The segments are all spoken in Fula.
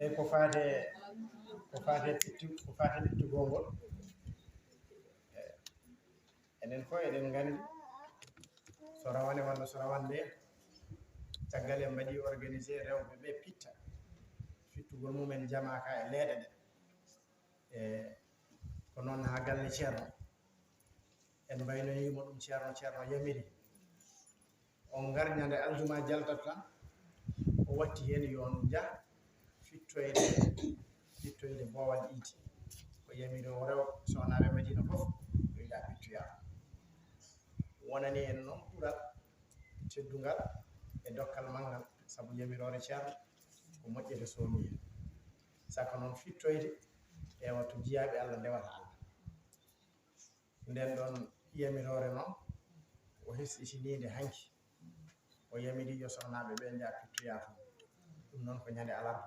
eyyi ko fate ittugol ngol enen fof eɗen nganndi so rawane walla so rawande caggal en mbaɗi organisé rewɓe ɓe pitta fittugol mumen jamaka e leeɗe ɗe ko noon ha galle ceerno en mbaynoyimo ɗum ceerno yamiri on garñande aljuma jaltat tan o watti hen yo on jaa fittoyde boowal iiti ko yamiri o rew sohnaɓe madina fof yo ya pittoya wonani en noon ɓural teddugal e dokkal manngal sabu yamirore ceerno ko moƴƴere somiye saka noon fittoyde e wattu jiyaɓe Allah ndewata Allah nden ɗon yamirore noon o hessitinide hanki o yamiri yo sohnaɓe ɓe jaa pittoya toon ɗum noon ko ñande alarba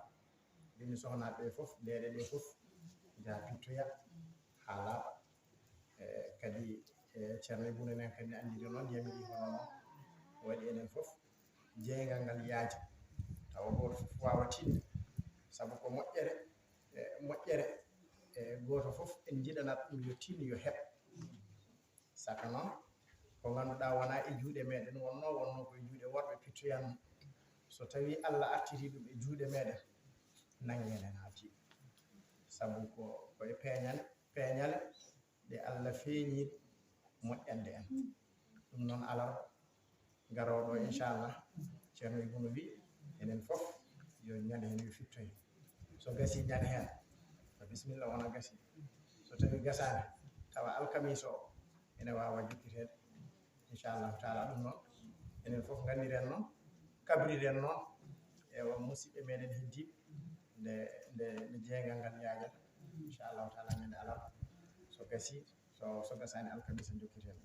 ɗini sohnaɓe fof ndeɗe ɗe fof jaa pittoya ha laaɓa kadi ceerno Ibou en kadi andiri noon yamiri hono noon waɗi enen fof jeygal ngal yaaji tawa goto fof wawa tinde saabu ko moƴƴere goto fof en jiɗanat ɗum yo tinno yo heeb saka noon ko ganduɗa wona e juuɗe meɗen wonno koye juuɗe worɓe pittoyanno so tawi Allah artiri ɗum e juuɗe meɗen nangguen en ha tiiɗi saabu koye peeñale ɗe Allah feeñiɗe moƴƴande en ɗum noon alarba garoɗo inchallah ceerno Ibou no wi enen fof yo ñande hen yo fittoye so gasi ñande hen ko bisimilla wona gasi so tawi gasani tawa alkamisa o ene wawa jukkitede inchallahu taala ɗum noon enen fof gandiren noon kabriren noon e musidɓe meɗen heddiɓe nde jeygal ngal yajata inchallahu taala ñande alarba so gasi so gasani alkamisa jokkiten